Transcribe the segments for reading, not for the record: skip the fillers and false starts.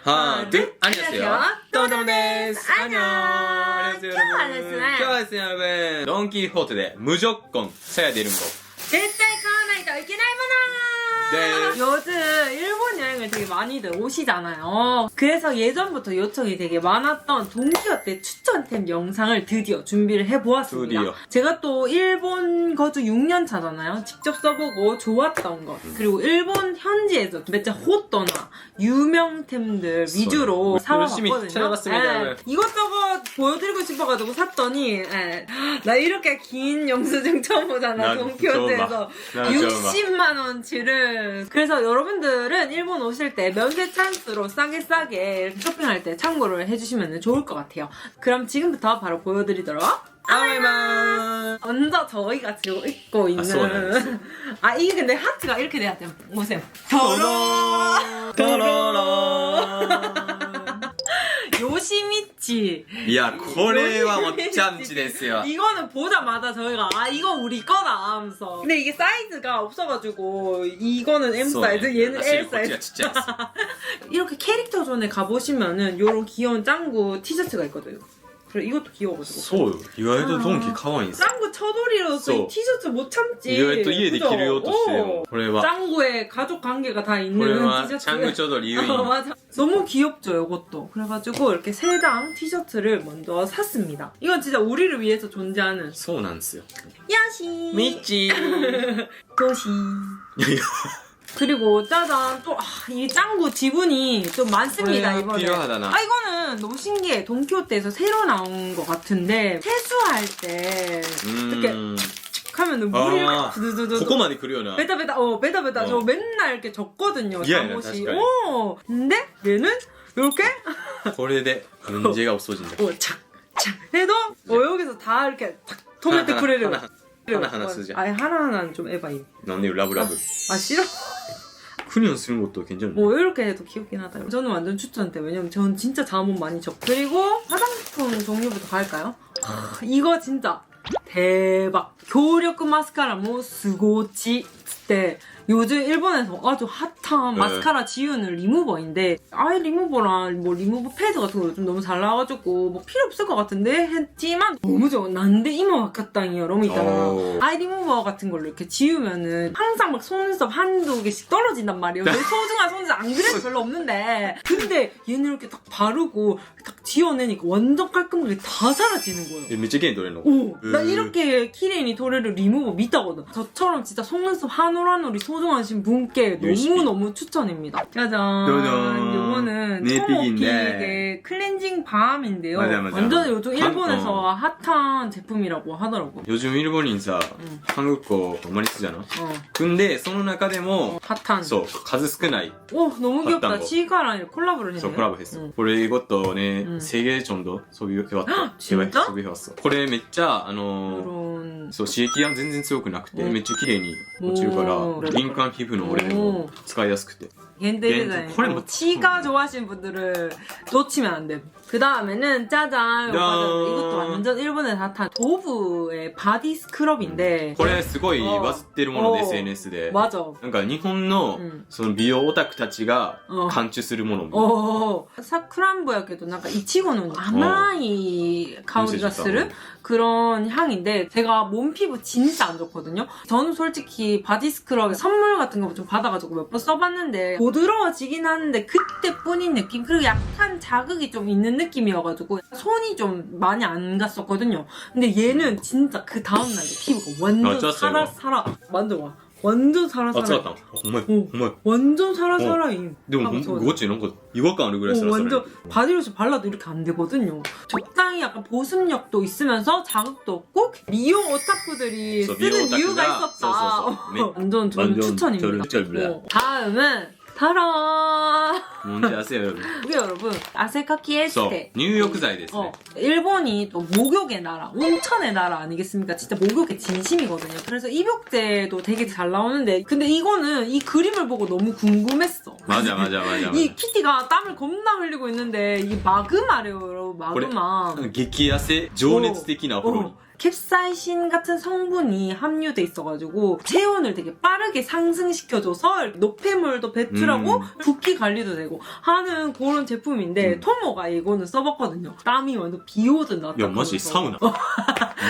하나, 둘, 안녕하세요. 또노데스. 안녕. 안녕하세요, 여러분. 今日はですね、 여러분. 돈키호테 무조건 사야 되는 거. 絶対買わないといけないもの! 네. 요즘 일본 여행을 되게 많이들 오시잖아요. 그래서 예전부터 요청이 되게 많았던 돈키호테 추천템 영상을 드디어 준비를 해보았습니다. 드디어. 제가 또 일본 거주 6년 차잖아요. 직접 써보고 좋았던 것, 그리고 일본 현지에서 진짜 호또나 유명템들 위주로 열심히 사와봤거든요. 찾아봤습니다. 이것저것 보여드리고 싶어가지고 샀더니 나 이렇게 긴 영수증 처음 보잖아. 나도 돈키호테에서 처음 봐. 60만원치를. 그래서 여러분들은 일본 오실 때 면세 찬스로 싸게 이렇게 쇼핑할 때 참고를 해주시면 좋을 것 같아요. 그럼 지금부터 바로 보여드리도록 아이만. 먼저 저희가 지금 입고 있는 소원은. 이게 근데 하트가 이렇게 돼야 돼요. 보세요. 요시미치. いや、これはもっちゃんちですよ。 이거는 보자마자 저희가 이거 우리 거다 하면서. 근데 이게 사이즈가 없어가지고 이거는 M 사이즈, 얘는 L 사이즈. 진짜. 이렇게 캐릭터존에 가보시면은 요런 귀여운 짱구 티셔츠가 있거든요. 그래 이것도 귀여워가지고. そうよ。意外とドンキ可愛いんですよ。 짱구 쳐돌이로서 소. 이 티셔츠 못 참지. 意外と家で着るようとしてよ。これは、 짱구의 가족 관계가 다 これ 있는 は、 티셔츠. チャングちょうど理由いい。 맞아. 너무 귀엽죠, 이것도. 그래가지고 이렇게 3장 티셔츠를 먼저 샀습니다. 이건 진짜 우리를 위해서 존재하는 そうなんですよ。 야시. ミッチー。 도시. いやいや、 그리고 짜잔 또 이 짱구 지분이 좀 많습니다 이번에. 필요하다나. 이거는 너무 신기해. 돈키호테에서 새로 나온 것 같은데 세수할 때 이렇게 하면은 물이 아, 이렇게 두두두두 ここまで来るよな。 베타베타 저 맨날 이렇게 젖거든요. 예, 잠옷이.確かに. 근데 얘는 이렇게 これで문제가 없어진다. 착착 해도 여기서 다 이렇게 탁 토마토 쿠레를 하나하나 쓰자. 아니 하나하나는 좀 에바이. なんでよ、ラブラブ。 싫어. クニョンする것도 괜찮네. 뭐 이렇게 해도 귀엽긴 하다. 저는 완전 추천돼. 왜냐면 전 진짜 잠옷 많이 적. 그리고 화장품 종류부터 갈까요? 이거 진짜 대박.強力 마스카라 뭐 스고치 때 요즘 일본에서 아주 핫한 마스카라 지우는 리무버인데 아이 리무버랑 뭐 리무버 패드 같은 거 좀 너무 잘 나와가지고 뭐 필요 없을 것 같은데 했지만 너무 좋아. 난데 이마 와카땅이요. 너무 있잖아. 아이 리무버 같은 걸로 이렇게 지우면은 항상 막 속눈썹 한두 개씩 떨어진단 말이에요. 내 소중한 속눈썹 안 그래도 별로 없는데 근데 얘는 이렇게 딱 바르고 딱 지워내니까 완전 깔끔하게 다 사라지는 거예요. めっちゃ綺麗に取れるの。 오, 나 이렇게 키레니 도레를 리무버 믿다거든. 저처럼 진짜 속눈썹 한 올 한 올이 소중하신 분께 너무너무 추천입니다. 짜잔. 짜잔. 요거는 네픽인데. 청호픽의 클렌징 밤인데요. 맞아. 완전 요즘 일본에서 핫한 제품이라고 하더라고. 요즘 일본인さ、 한국어 많이 쓰잖아. 근데 その中でも 핫한. そう、数少ない 오, 너무 귀엽다. 핫한 거. 치가랑 콜라보를 했네. そうコラボ했어. これ이것도ね、 세 개 정도 소비해왔다. 진짜? 소비해왔어. これめっちゃ 이런. そう、刺激が全然強くなくて、めっちゃ綺麗に落ちるから、おー敏感皮膚の俺でも使いやすくて。 겐데 디자인. 콜에 뭐- 치가 좋아하시는 분들은 놓치면 안 돼. 그 다음에는 짜잔. 이것도 완전 일본의 핫한 도브의 바디 스크럽인데. これすごいバズってるもので、SNS で。 맞아. なんか日本のその美容オタクたちが監修するもの。 사쿠란보야께도 뭔가 이치고는 아마이 가오리가 쓰는 그런 향인데 제가 몸 피부 진짜 안 좋거든요. 저는 솔직히 바디 스크럽 선물 같은 거 좀 받아가지고 몇 번 써봤는데 부드러워지긴 하는데 그때뿐인 느낌 그리고 약간 자극이 좀 있는 느낌이어가지고 손이 좀 많이 안 갔었거든요. 근데 얘는 진짜 그 다음날에 피부가 완전 살아 만져봐. 완전 あ、使 사라사라. ったのほんまや。ほんまや。 완전 사라사라임. でも、ゴチなんか違和感あるぐらいサラサラ。 완전 바디로션 발라도 이렇게 안 되거든요. 적당히 약간 보습력도 있으면서 자극도 없고 미용 오타쿠들이 쓰는 이유가 있었다. 완전 저는 추천입니다. 다음은 타라. 뭔지 아세요, 여러분? 이게 여러분 아세카키 에스테. 入浴剤ですね。 일본이 또 목욕의 나라, 온천의 나라 아니겠습니까? 진짜 목욕의 진심이거든요. 그래서 입욕제도 되게 잘 나오는데 근데 이거는 이 그림을 보고 너무 궁금했어. 맞아. 이 키티가 땀을 겁나 흘리고 있는데 이게 마그마래요, 여러분. 마그마. 激痩せ、情熱的なお風呂に。 캡사이신 같은 성분이 함유돼 있어가지고 체온을 되게 빠르게 상승시켜줘서 노폐물도 배출하고 붓기 관리도 되고 하는 그런 제품인데 토모가 이거는 써봤거든요. 땀이 완전 비 오듯 났다. 야 마지 사우나.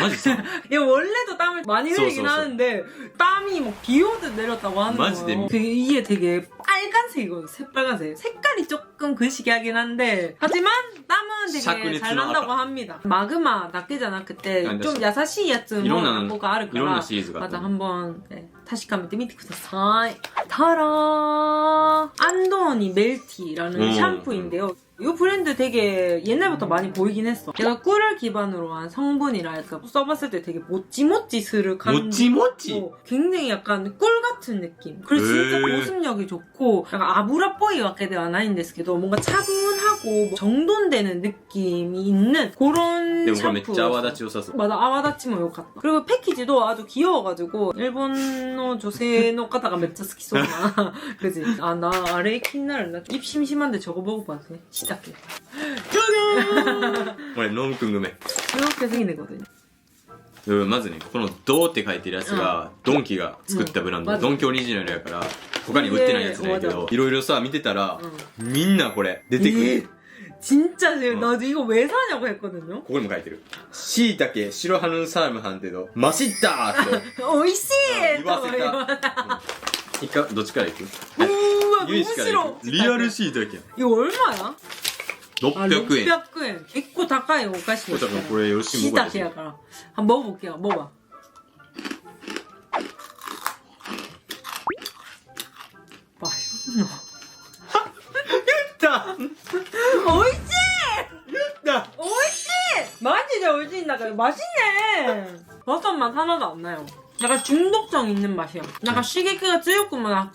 마지 사우나. 얘 원래도 땀을 많이 흘리긴 하는데 땀이 막 비 오듯 내렸다고 하는 거예요. 이게 되게 빨간색이거든요. 새빨간색. 색깔이 조금 거시기하긴 한데 하지만 땀은 되게 잘 난다고 합니다. 마그마 낫게잖아 그때 좀 야사시 야츠 뭐가 아르까라 맞아 한번 네, 다시 가면 밑에 쿠다사이. 타라 안도니 멜티라는 샴푸인데요. 이 브랜드 되게 옛날부터 많이 보이긴 했어. 얘가 꿀을 기반으로 한 성분이랄까 써봤을 때 되게 모찌모찌스르한 모찌모찌? 굉장히 약간 꿀 같은 느낌. 그리고 진짜 보습력이 좋고 약간 아브라뽀이 와케데 와 나이인데스케도 뭔가 차분하고 정돈되는 느낌이 있는 그런 샴푸. 맞아 아와다치모 요같다. 그리고 패키지도 아주 귀여워가지고 일본의 조세의方が めっちゃ好きそうな 그지? 아 나 아래 킨나를 나 입 심심한데 저거 먹어봐도 돼? 시작해.俺ノムくん組め 이렇게 생긴 애거든요. まずねこのドーって書いてるやつがドンキが作ったブランドドンキオリジナルやから他に売ってないやつなんやけどいろいろさ見てたらみんなこれ出てくる 진짜 나도 이거 왜 사냐고 했거든요. ここにも書いてるしいたけ白ハヌサームハンテドマシッターって 오이시! 言わせた一回どっちからいく 우와 너무 ユイシからい 싫어. くリアルしいたけ 이거 얼마야? 600円 600엔. 개꼬 다까이 오가시. これ열심히 먹어야지 시다케야가라. 한번 먹어볼게요. 먹어봐. 맛있나? 言った 오이시! 言った 오이시! 맛이죠 오이시 나가 맛있네. 버섯 맛 하나도 안 나요. 약간 중독성 있는 맛이야. 약간 시게기가 찌였구만.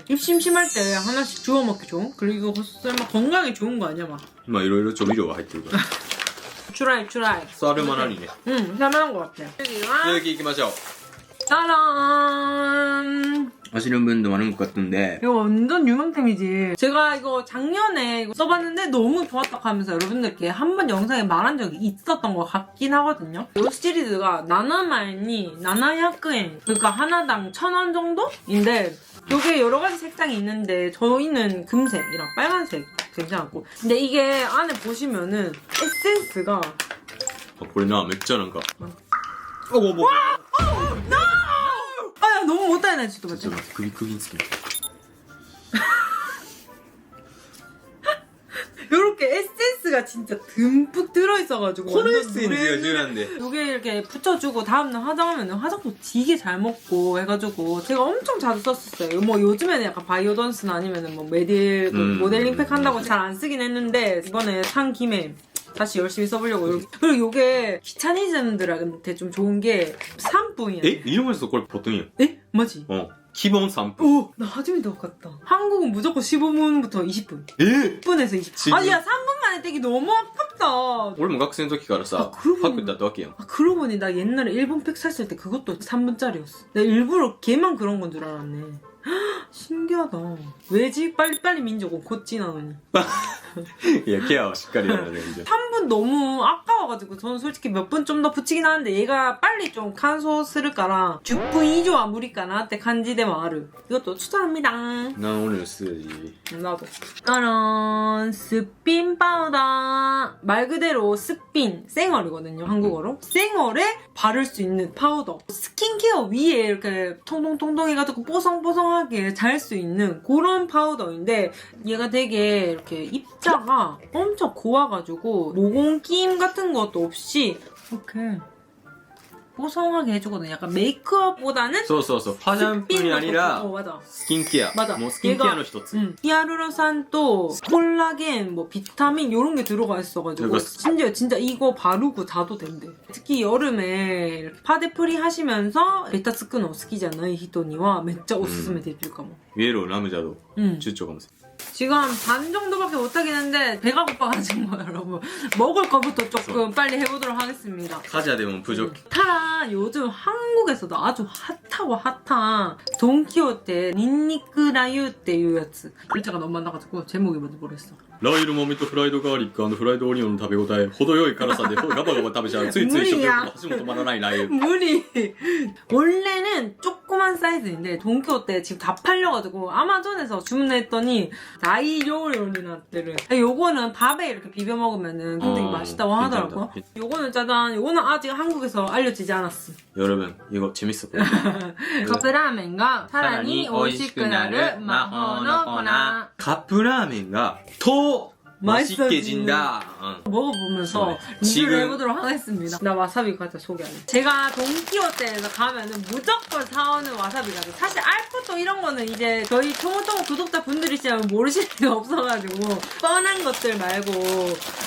입 심심할 때 하나씩 주워 먹기 좋은? 그리고 설마 건강에 좋은 거 아니야 막. まあいろいろ調味料が入ってるから 추라이. 触るまなにね 응, 살만한 것 같아. 続きいきましょう 짜란! 아시는 분도 많은 것 같은데 이거 완전 유명템이지. 제가 이거 작년에 이거 써봤는데 너무 좋았다고 하면서 여러분들께 한 번 영상에 말한 적이 있었던 것 같긴 하거든요. 이 시리즈가 나나말니 나나야크엔 그러니까 하나당 1,000원 정도인데 이게 여러 가지 색상이 있는데 저희는 금색이랑 빨간색 괜찮았고 근데 이게 안에 보시면은 에센스가 これなめっちゃなんか 아야 너무 못다이나 진짜 맞지? 首につける 요렇게 에센스가 진짜 듬뿍 들어있어가지고 このエッセンスが重なんで 요게 이렇게 붙여주고 다음날 화장하면 화장도 되게 잘 먹고 해가지고 제가 엄청 자주 썼었어요. 뭐 요즘에는 약간 바이오던스나 아니면은 뭐 메딜 모델링 팩 한다고 잘 안 쓰긴 했는데 이번에 산 김에 다시 열심히 써보려고. 그리고 요게 귀차니즘들한테 좀 좋은 게 3분이야. 에? 이러면서 그걸 보통이요? 에? 맞지? 기본 3분 오! 나 하지메도 갔다. 한국은 무조건 15분부터 20분. 에? 10분에서 20분. 아니 야 3분 만에 떼기 너무 아깝다. 俺も学生の時からさ 그러고 パックだったわけやん 그러고 보니 나 옛날에 일본 팩 샀을 때 그것도 3분짜리였어. 내가 일부러 걔만 그런 건 줄 알았네. 신기하다. 왜지? 빨리빨리 민족은 곧지나노니. いやケアはしっかりやらないと 3분 너무 아까워가지고 저는 솔직히 몇 분 좀 더 붙이긴 하는데 얘가 빨리 좀 간소 쓸까라 10분 이조와 무리까나って感じでもある. 이것도 추천합니다. 난 오늘 쓰지 나도. 짜란 스핀 파우더. 말 그대로 스핀 생얼이거든요 한국어로. 생얼에 바를 수 있는 파우더. 스킨케어 위에 이렇게 통통통통 해가지고 뽀송뽀송하게 잘 수 있는 그런 파우더인데 얘가 되게 이렇게 입자가 엄청 고와가지고 모공 끼임 같은 것도 없이 이렇게 뽀송하게 해주거든요. 약간 메이크업보다는 そうそうそう화장품이 아니라 맞아. 스킨케어 맞아. もうスキンケアの一つ 히아루론산 또 콜라겐, 뭐 비타민 이런 게 들어가 있어가지고 그거 심지어 진짜 이거 바르고 자도 된대. 특히 여름에 이렇게 파데프리 하시면서 베타 스크노 스키잖아요. 히토니와 진짜 오스스메 되줄까모. イエローラムジャド 出張かもしれない 지금 반 정도밖에 못하긴 했는데 배가 고파가지고 여러분 먹을 거부터 조금 빨리 해보도록 하겠습니다. カジャでもプジョ 타라 요즘 한국에서도 아주 핫하고 핫한 돈키호테 닌니크 라유っていうやつ 글자가 너무 많아가지고 제목이 뭔지 모르겠어. ラー油の豆とフライドガーリック&フライドオニオンの食べ応え程よい辛さでガバガバ食べちゃうついつい食欲が箸も止まらないラー油 무리. 원래는 조그만 사이즈인데 동쿄 때 지금 다 팔려가지고 아마존에서 주문했더니 다이료리오니 나때를. 요거는 밥에 이렇게 비벼 먹으면은 굉장히 맛있다고 하더라고요. 요거는 짜잔. 요거는 아직 한국에서 알려지지 않았어. 여러분 이거 재밌었고요. 카프라멘과 사랑이 오이시쿠나르 마호노 코나. 카프라멘가 더 맛있게진다. 먹어보면서 리뷰를 해보도록 하겠습니다. 나 와사비 과자 소개할래. 제가 돈키호테에서 가면은 무조건 사오는 와사비 과자. 사실 알프토 이런 거는 이제 저희 토모토모 구독자분들이시면 모르실 리가 없어가지고 뻔한 것들 말고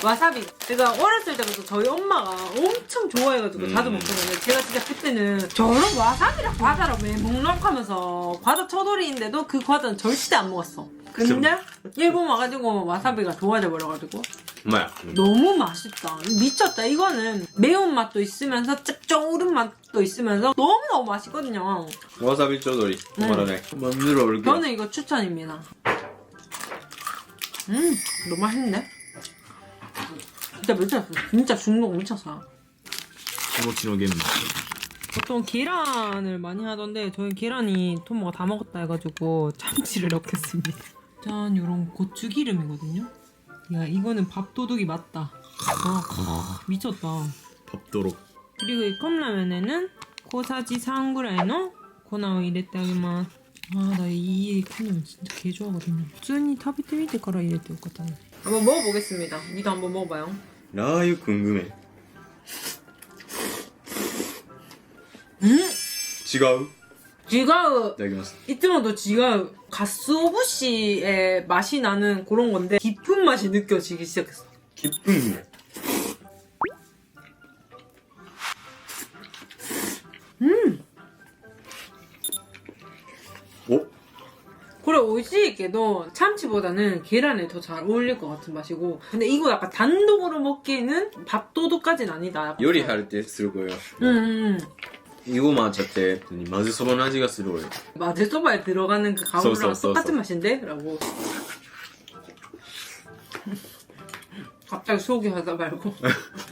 와사비. 제가 어렸을 때부터 저희 엄마가 엄청 좋아해가지고 자주 먹거든요. 제가 진짜 그때는 저런 와사비랑 과자를 왜 먹노하면서 과자 처돌이인데도 그 과자는 절대 안 먹었어. 근데 일본 와가지고 와사비가 좋아져 버려가지고 뭐야? 너무 맛있다. 미쳤다. 이거는 매운맛도 있으면서 짭조름 맛도 있으면서 너무너무 맛있거든요. 와사비 쪼돌이 말하네. 만들어 올게. 저는 이거 추천입니다. 너무 맛있는데? 진짜 미쳤어. 진짜 중독 미쳤어.気持ちのゲーム. 보통 계란을 많이 하던데 저희 계란이 토모가 다 먹었다 해가지고 참치를 넣겠습니다. 짠, 요런 고추기름이거든요. 야, 이거는 밥도둑이 맞다. 미쳤다. 밥도록. 그리고 이 컵라면에는 고사지 3ぐらいの 粉を入れてあげます. 아, 나 이 컵라면 진짜 개 좋아하거든요. 普通に食べてみてから入れてよかったね. 한번 먹어보겠습니다. 니도 한번 먹어봐요. 라ー油 궁금해. 違う?違う. いただきます. いつもと違う 가스오부시의 맛이 나는 그런 건데 깊은 맛이 느껴지기 시작했어. 깊은. 오? 그래, 오이시이게도 참치보다는 계란에 더 잘 어울릴 것 같은 맛이고, 근데 이거 약간 단독으로 먹기에는 밥도둑까지는 아니다. 요리할 때 쓸 거예요. 이거 맞았대. 마즈소바味がする. 마제소바에 들어가는 그 가루랑 써. 똑같은 맛인데? 라고. 갑자기 속이 하다 말고.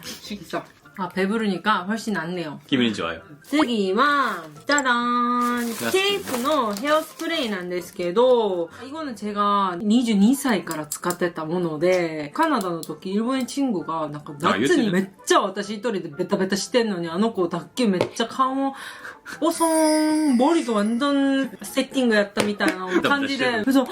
식사. 아, 배부르니까 훨씬 낫네요. 기분이 좋아요. 次は、じゃらーん、ケイクのヘアスプレーなんですけど、이거는 제가 22歳から使ってたもので、カナダの時、일본인 친구가なんか夏にめっちゃ私一人でベタベタしてんのに、あの子だけめっちゃ顔뽀송 머리도 완전 세팅이었다 みたいな感じで 그래서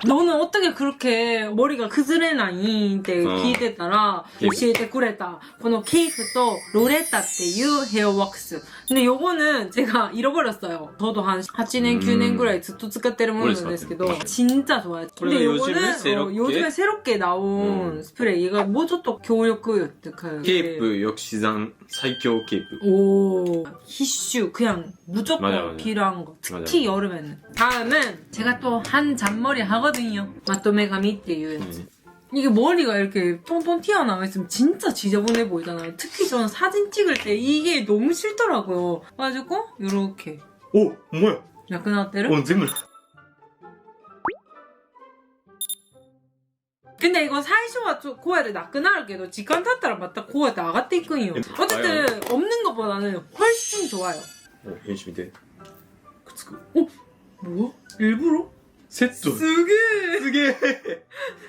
너는 어떻게 그렇게 머리가 그즈레나이?って聞いてたら教えてくれたこのケイフとロレッタっていうヘアワックス 근데 요거는 제가 잃어버렸어요. 저도 한 8년, 9년 ぐらい ずっと使ってるものなんですけど 진짜 좋아요. 근데 요거는 요즘에 새롭게 나온 스프레이 얘가 뭐 좀 더強力였대. 케이프 역시상最強 케이프. 오, 히슈 그냥 무조건 맞아. 필요한 거. 특히 여름에는. 다음은 제가 또 한 잔머리 하거든요. 마토메가미っていう 이게 머리가 이렇게 똥똥 튀어나와 있으면 진짜 지저분해 보이잖아요. 특히 저는 사진 찍을 때 이게 너무 싫더라고요. 그래가지고 요렇게. 오, 뭐야? 약간 나때를? 전부. 근데 이거 사이즈가 좀 고야를 나끈하게도 직관 탔다라 맞다 고야 나갔다 있군요. 어쨌든 없는 것보다는 훨씬 좋아요. 열심히 돼. 뭐야? 일부러? 세트. 쓰게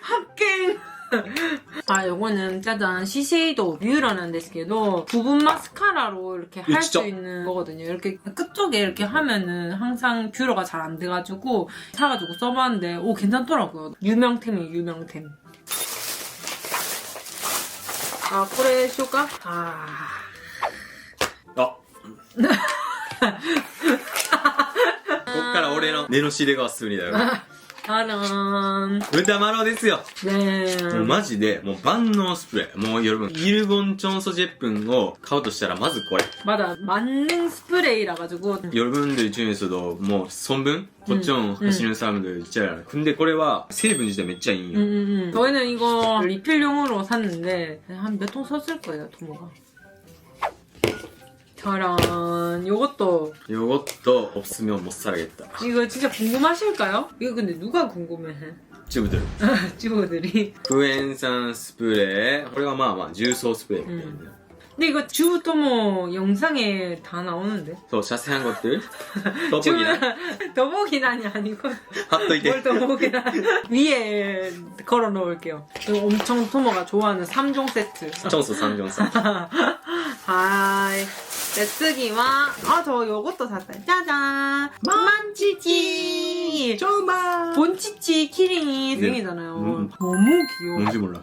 합갱. 아, 요거는 짜잔 시세이도 뮤러는 ですけど 부분 마스카라로 이렇게 할 수 있는 거거든요. 이렇게 끝쪽에 이렇게 하면은 항상 뷰러가 잘 안 돼가지고 사가지고 써봤는데 오 괜찮더라고요. 유명템이에요, 유명템. 아, 그래 쇼까? 아. こっから俺の根の知れがするんだよ。 짜란.豚まろですよ。 네. もうマジでもう万能スプレー。もう여러분 일본 청소 제품を買うとしたらまずこれ。 맞아. 만능 스프레이라 가지고 여러분들 중에서도 뭐 성분 고점 하시는 사람들 있잖아요. 근데 これは成分自体めっちゃいいよ. 저희는 이거 리필용으로 샀는데 한 몇 통 썼을 거예요, 토모가. 짜란. 요것도 요것도 없으면 못 살겠다. 이거 진짜 궁금하실까요? 이거 근데 누가 궁금해해? チューブドル。チューブ들이 クエン酸スプレー。これはまあまあ、重曹スプレーみたいな。 근데 이거 주토모 영상에 다 나오는데? そう、車線것들 더보기란 더보기란이 아니고 貼っといて 뭘 더보기란 위에 걸어 놓을게요. 이거 엄청 토모가 좋아하는 3종 세트. 청소 3종さ 하이. 네, 쓰기와 저 요것도 샀어요. 짜잔. 만치치. 정말 본치치 키링이 네. 유행이잖아요. 너무 귀여워. 뭔지 몰라.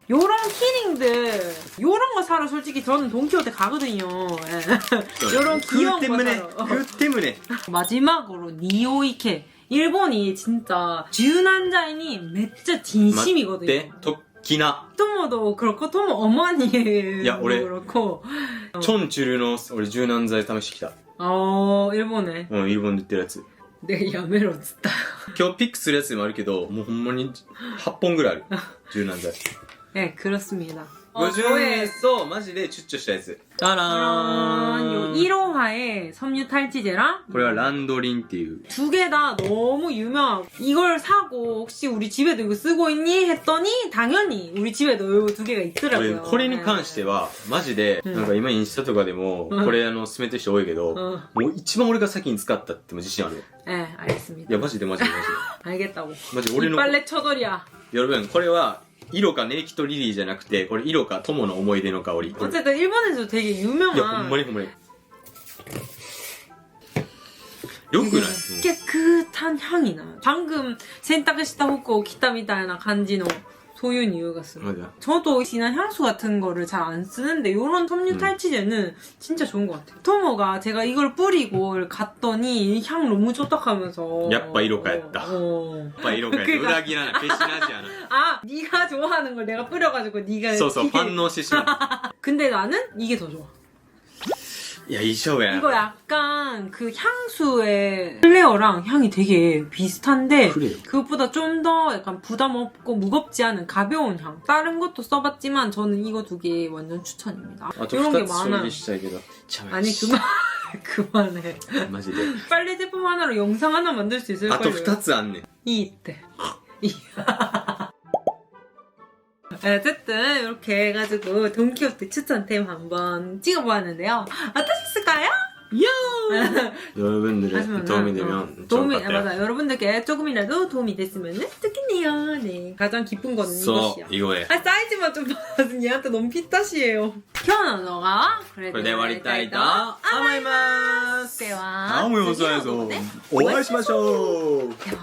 요런 키링들 요런 거 사러 솔직히 저는 돈키호테 가거든요. 예. 요런 귀여운 거 사러. 그 때문에 마지막으로 니오이케. 일본이 진짜 주난자인이 진짜 진심이거든요. 네, 토끼나 토모도 그렇고 토모 어머니도 야,俺 그렇고. 촌주류의俺柔軟剤試してきた 일본에. うん、日本で売ってるやつ 내가 야메로 었다. 今日ピックするやつもあるけどもうほんまに8本ぐらいある柔軟剤 네, 그렇습니다. 50円とマジでチュッチュしたやつタラー 요 1호화의 섬유 탈취제랑 これはランドリンっていう 두 개 다 너무 유명하고 이걸 사고 혹시 우리 집에도 이거 쓰고 있니? 했더니 당연히 우리 집에도 이 두 개가 俺 있더라고요. これに関してはマジでなんか今インスタとかでもこれ勧めてる人多いけどもう一番俺が先に使ったっても自信あるよ 네, 알겠습니다. いやマジでマジでマジ 알겠다고. でマジで俺の 이빨래 쳐돌이야. 여러분これは色かネイキッドリリーじゃなくてこれ色か友の思い出の香り 어쨌든 일본에서 되게 いやほん 유명한 まにほんまによくない 깨끗한 향이 나요. 방금洗濯した服を着たみたいな感じのそういう匂いがする. 맞아 저도 진한 향수 같은 거를 잘 안 쓰는데 이런 섬유 탈취제는 진짜 좋은 것 같아요. 토모가 제가 이걸 뿌리고 갔더니 향 너무 쫀득하면서 やっぱ色変えた 어. やっぱ色変えて裏切らない消しなじゃない 아, 네가 좋아하는 걸 내가 뿌려가지고 네가 そうそう 이게- 反応してしまう 근데 나는 이게 더 좋아. いや一緒やな 이거 약간 그 향수의 플레어랑 향이 되게 비슷한데 그래요? 그것보다 좀 더 약간 부담 없고 무겁지 않은 가벼운 향. 다른 것도 써봤지만 저는 이거 두 개 완전 추천입니다. あと 이런 게 2つ消 많아요. 費したいけど 아니 그만해. マジで 빨래 제품 하나로 영상 하나 만들 수 あと 있을걸요. 2つあんねん 이때. 어쨌든 이렇게 해가지고 돈키호테 추천템 한번 찍어보았는데요. 어떠셨을까요? 여러분들의 하지만은, 도움이 되면 도움이 좋을 것 같아요 맞아 여러분들께 조금이라도 도움이 됐으면 좋겠네요. 네 가장 기쁜 거는 そう 이것이야. 이거에 아 사이즈만 좀 봐서 얘한테 너무 핏다시예요. 今日の動画はこれこれで終わりたいと思い思いますでは青い放送映像お会いしましょうでは